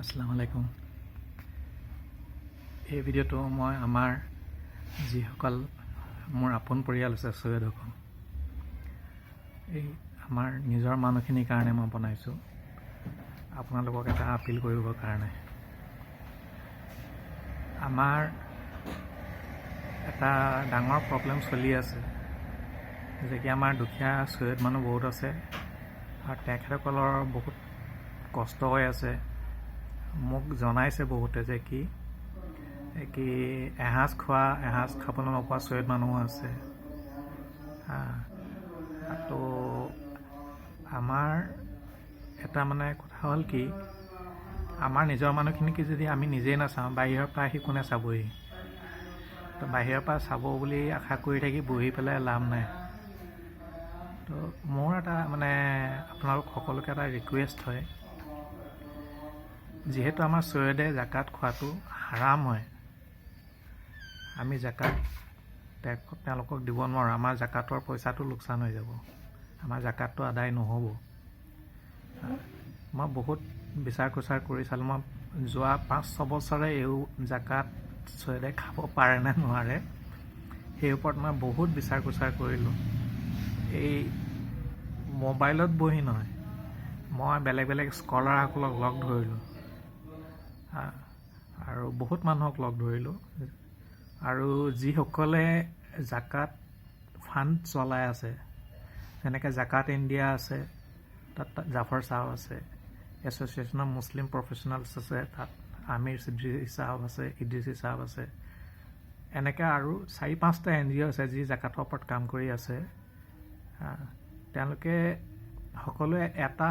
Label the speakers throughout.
Speaker 1: আসসালামু আলাইকুম। এই ভিডিঅ'টো মই আমাৰ যিসকল মোৰ আপোন পৰিয়াল আছে ছৈয়দ হুকুম, এই আমাৰ নিজৰ মানুহখিনিৰ কাৰণে মই বনাইছোঁ, আপোনালোকক এটা আপিল কৰিবৰ কাৰণে। আমাৰ এটা ডাঙৰ প্ৰব্লেম চলি আছে যে কি আমাৰ দুখীয়া ছৈয়দ মানুহ বহুত আছে আৰু তেখেতসকলৰ বহুত কষ্ট হৈ আছে। মোক জনাইছে বহুতে যে কি এসাঁজ খাবলৈ নোপোৱা ছৈয়দ মানুহো আছে। তো আমাৰ এটা মানে কথা হ'ল কি, আমাৰ নিজৰ মানুহখিনিক যদি আমি নিজেই নাচাওঁ, বাহিৰৰ পৰা আহি কোনে চাবহি? তো বাহিৰৰ পৰা চাব বুলি আশা কৰি থাকি বহি পেলাই লাভ নাই। তো মোৰ এটা মানে আপোনালোক সকলোকে এটা ৰিকুৱেষ্ট হয়, যিহেতু আমাৰ ছৈয়দে জাকাত খোৱাটো হাৰাম হয়, আমি জাকাত তেওঁলোকক দিব নোৱাৰোঁ। আমাৰ জাকাতৰ পইচাটো লোকচান হৈ যাব, আমাৰ জাকাতটো আদায় নহ'ব। মই বহুত বিচাৰ খোচাৰ কৰি চালোঁ। মই যোৱা 5-6 বছৰে এই জাকাত ছৈয়দে খাব পাৰে নে নোৱাৰে সেই ওপৰত মই বহুত বিচাৰ খোচাৰ কৰিলোঁ। এই মোবাইলত বহি নহয়, মই বেলেগ বেলেগ স্কলাৰসকলক লগ ধৰিলোঁ আৰু বহুত মানুহক লগ ধৰিলোঁ, আৰু যিসকলে জাকাত ফাণ্ড চলাই আছে, যেনেকৈ জাকাত ইণ্ডিয়া আছে, তাত জাফৰ চাহাব আছে, এছ'চিয়েশ্যন অফ মুছলিম প্ৰফেশ্যনেলছ আছে, তাত আমিৰ সিদ্দিকী চাহাব আছে, ইদ্ৰিছী চাহাব আছে, এনেকৈ আৰু 4-5টা NGO আছে যি জাকাতৰ ওপৰত কাম কৰি আছে। তেওঁলোকে সকলোৱে এটা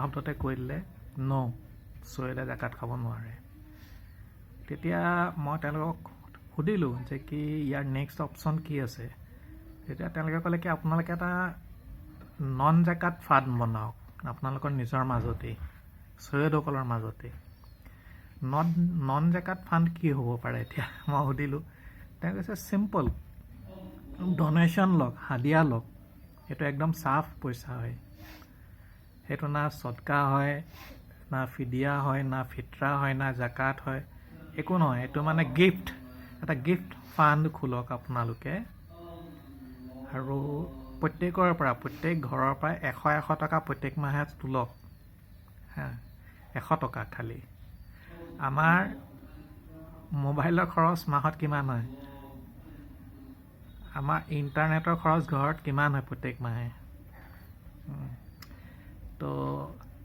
Speaker 1: শব্দতে কৈ দিলে ন' ছৈয়দে জাকাত খাব নোৱাৰে। তেতিয়া মই তেওঁলোকক সুধিলোঁ যে কি ইয়াৰ নেক্সট অপশ্যন কি আছে। তেতিয়া তেওঁলোকে ক'লে কি আপোনালোকে এটা নন জাকাত ফাণ্ড বনাওক আপোনালোকৰ নিজৰ মাজতেই, ছৈয়দসকলৰ মাজতে। নন জাকাত ফাণ্ড কি হ'ব পাৰে? এতিয়া মই সুধিলোঁ, তেওঁ কৈছে চিম্পল, ডনেশ্যন লওক, হাদিয়া লওক। সেইটো একদম চাফ পইচা হয়, সেইটো না সদকা হয়, না ফিদিয়া হয়, না ফিতৰা হয়, না জাকাত হয়, একো নহয়। এইটো মানে গিফ্ট, এটা গিফ্ট ফাণ্ড খোলক আপোনালোকে, আৰু প্ৰত্যেক ঘৰৰ পৰা 100 টকা প্ৰত্যেক মাহে তোলক। 100 টকা খালি। আমাৰ মোবাইলৰ খৰচ মাহত কিমান হয়? আমাৰ ইণ্টাৰনেটৰ খৰচ ঘৰত কিমান হয় প্ৰত্যেক মাহে? তো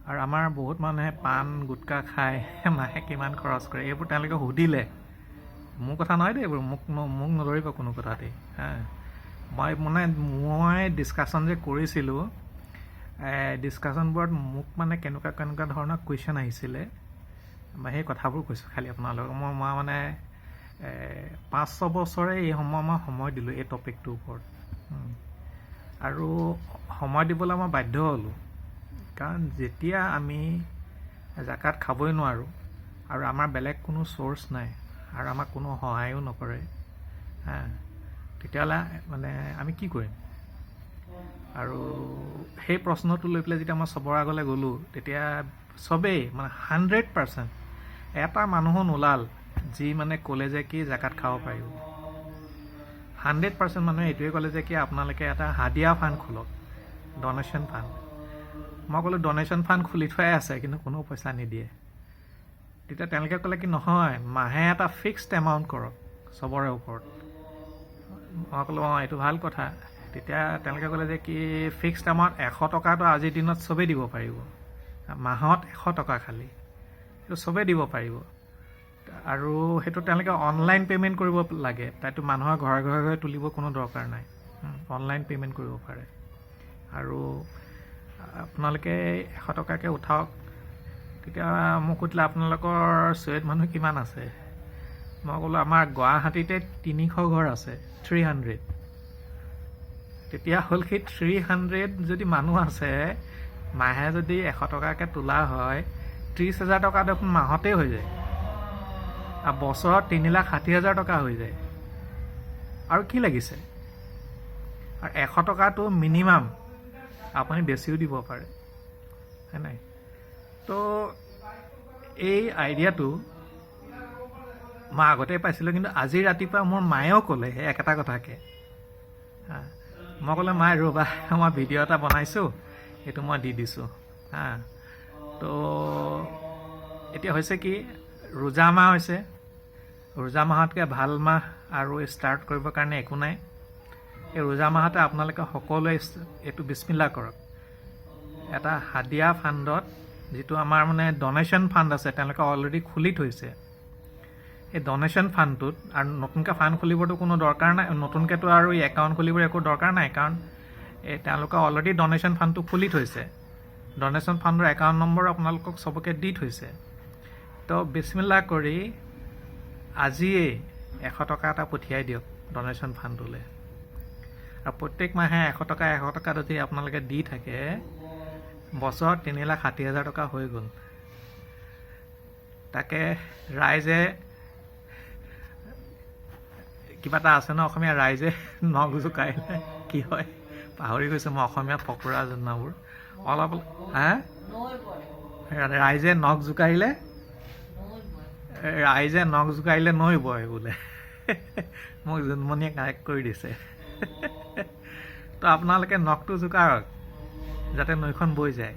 Speaker 1: আৰু আমাৰ বহুত মানুহে পাণ গুটকা খায়, মাহে কিমান খৰচ কৰে, এইবোৰ তেওঁলোকে সুধিলে। মোৰ কথা নহয় দেই, এইবোৰ মোক নধৰিব কোনো কথাতেই। মই ডিছকাশ্যন যে কৰিছিলোঁ, ডিছকাশ্যনবোৰত মোক মানে কেনেকুৱা ধৰণৰ কুৱেশ্যন আহিছিলে, মই সেই কথাবোৰ কৈছোঁ খালি আপোনালোকক। মই মানে 5-6 বছৰে এই সময় দিলোঁ এই টপিকটোৰ ওপৰত, আৰু সময় দিবলৈ মই বাধ্য হ'লোঁ। কাৰণ যেতিয়া আমি জাকাত খাবই নোৱাৰোঁ আৰু আমাৰ বেলেগ কোনো চ'ৰ্চ নাই আৰু আমাক কোনো সহায়ো নকৰে, তেতিয়াহ'লে মানে আমি কি কৰিম? আৰু সেই প্ৰশ্নটো লৈ পেলাই যেতিয়া মই চবৰ আগলৈ গ'লোঁ, তেতিয়া চবেই মানে 100% এটা মানুহো নোলাল যি মানে ক'লে যে কি জাকাত খাব পাৰিব। 100% মানুহে এইটোৱে ক'লে যে কি আপোনালোকে এটা হাদিয়া ফাণ্ড খোলক, ডনেশ্যন ফাণ্ড। মই ক'লোঁ ডনেশ্যন ফাণ্ড খুলি থোৱাই আছে, কিন্তু কোনো পইচা নিদিয়ে। তেতিয়া তেওঁলোকে ক'লে কি নহয়, মাহে এটা ফিক্সড এমাউণ্ট কৰক চবৰে ওপৰত। মই ক'লোঁ এইটো ভাল কথা। তেতিয়া তেওঁলোকে ক'লে যে কি ফিক্সড এমাউণ্ট 100 টকাটো আজিৰ দিনত চবেই দিব পাৰিব, মাহত 100 টকা খালি, সেইটো চবেই দিব পাৰিব। আৰু সেইটো তেওঁলোকে অনলাইন পে'মেণ্ট কৰিব লাগে, তাইতো মানুহৰ ঘৰে ঘৰে তুলিব কোনো দৰকাৰ নাই, অনলাইন পে'মেণ্ট কৰিব পাৰে। আৰু আপোনালোকে 100 টকাকৈ উঠাওক। তেতিয়া মোক সুধিলে আপোনালোকৰ ছৈয়দ মানুহ কিমান আছে? মই ক'লোঁ আমাৰ গুৱাহাটীতে 300 ঘৰ আছে, 300। তেতিয়া হ'ল কি 300 যদি মানুহ আছে, মাহে যদি 100 টকাকৈ তোলা হয়, 30,000 টকা দেখোন মাহতেই হৈ যায়, আৰু বছৰত 3,60,000 টকা হৈ যায়। আৰু কি লাগিছে? আৰু 100 টকাটো মিনিমাম, আপুনি বেছিও দিব পাৰে, হয় নাই? তো এই আইডিয়াটো মই আগতে পাইছিলোঁ, কিন্তু আজি ৰাতিপুৱা মোৰ মায়েও ক'লে সেই একেটা কথাকে। মই ক'লে মায়ে ৰ'বা, মই ভিডিঅ' এটা বনাইছোঁ, সেইটো মই দি দিছোঁ। তো এতিয়া হৈছে কি, ৰোজা মাহ হৈছে। ৰোজা মাহতকৈ ভাল মাহ আৰু ষ্টাৰ্ট কৰিবৰ কাৰণে একো নাই। এই ৰোজা মাহতে আপোনালোকে সকলোৱে এইটো বিছমিল্লা কৰক। এটা হাদিয়া ফাণ্ডত, যিটো আমাৰ মানে ডনেশ্যন ফাণ্ড আছে, তেওঁলোকে অলৰেডি খুলি থৈছে। এই ডনেশ্যন ফাণ্ডটোত, আৰু নতুনকৈ ফাণ্ড খুলিবতো কোনো দৰকাৰ নাই, নতুনকৈতো আৰু এই একাউণ্ট খুলিবৰ একো দৰকাৰ নাই, কাৰণ এই তেওঁলোকে অলৰেডি ডনেশ্যন ফাণ্ডটো খুলি থৈছে। ডনেশ্যন ফাণ্ডৰ একাউণ্ট নম্বৰ আপোনালোকক চবকে দি থৈছে। তো বিছমিল্লা কৰি আজিয়েই 100 টকা এটা পঠিয়াই দিয়ক ডনেশ্যন ফাণ্ডটোলৈ। আৰু প্ৰত্যেক মাহে 100 টকা যদি আপোনালোকে দি থাকে, বছৰত 3,60,000 টকা হৈ গ'ল। তাকে ৰাইজে, কিবা এটা আছে ন অসমীয়া, ৰাইজে নখ জোকাৰিলে কি হয় পাহৰি গৈছোঁ মই অসমীয়া ফকৰা যোজনাবোৰ অলপ। ৰাইজে নখ জোকাৰিলে নৈ বয় বোলে। মোক জোনমণিয়ে কাৰেক্ট কৰি দিছে। তো আপোনালোকে নখটো জোকাৰক যাতে নৈখন বৈ যায়।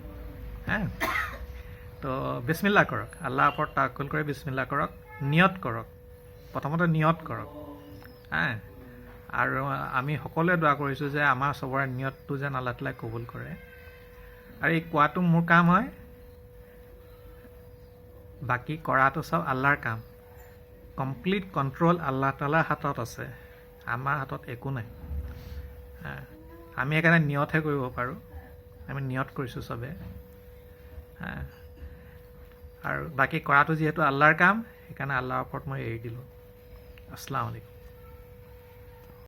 Speaker 1: তো বিছমিল্লা কৰক, আল্লাহৰ ওপৰত তাৱাক্কুল কৰি বিছমিল্লা কৰক, নিয়ত কৰক, প্ৰথমতে নিয়ত কৰক। আৰু আমি সকলোৱে দোৱা কৰিছোঁ যে আমাৰ চবৰে নিয়তটো যেন আল্লাহ তাআলাই কবুল কৰে। আৰু এই কোৱাটো মোৰ কাম হয়, বাকী কৰাটো চব আল্লাহৰ কাম। কমপ্লিট কণ্ট্ৰল আল্লাহ তাআলাৰ হাতত আছে, আমাৰ হাতত একো নাই। আমি সেইকাৰণে নিয়তহে কৰিব পাৰোঁ। আমি নিয়ত কৰিছোঁ চবে। আৰু বাকী কৰাটো যিহেতু আল্লাহৰ কাম, সেইকাৰণে আল্লাহৰ ওপৰত মই এৰি দিলোঁ। আসসালামু আলাইকুম।